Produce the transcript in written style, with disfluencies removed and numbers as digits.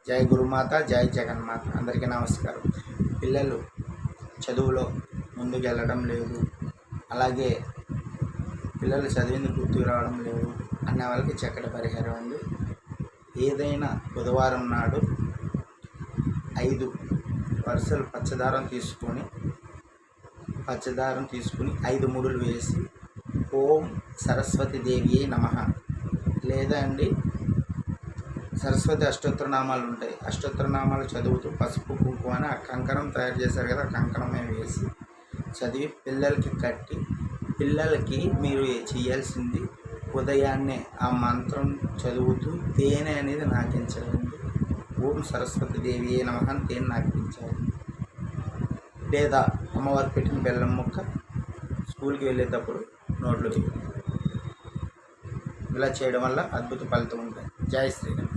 జై గురుమాత, జై జగన్మాత. అందరికీ నమస్కారం. పిల్లలు చదువులో ముందుకు వెళ్ళడం లేదు, అలాగే పిల్లలు చదివింది గుర్తుకు రావడం లేదు అన్న వాళ్ళకి చక్కటి పరిహారం అండి. ఏదైనా బుధవారం నాడు 5 వరుసలు పచ్చదారం తీసుకొని 5 ముడులు వేసి ఓం సరస్వతి దేవియే నమః, లేదా అండి సరస్వతి అష్టోత్తరనామాలు ఉంటాయి, అష్టోత్తరనామాలు చదువుతూ పసుపు కుంకుమ అని ఆ కంకణం తయారు చేశారు కదా, ఆ కంకణమే వేసి చదివి పిల్లలకి కట్టి, పిల్లలకి మీరు చేయాల్సింది ఉదయాన్నే ఆ మంత్రం చదువుతూ తేనె అనేది నాకించాలండి. ఓం సరస్వతి దేవియే నమః అని తేనె నాకించాలి, లేదా అమ్మవారు పెట్టిన బెల్లం ముక్క స్కూల్కి వెళ్ళేటప్పుడు నోట్లో వేయాలి. ఇలా చేయడం వల్ల అద్భుత ఫలితం ఉంటుంది. జై శ్రీరామ్.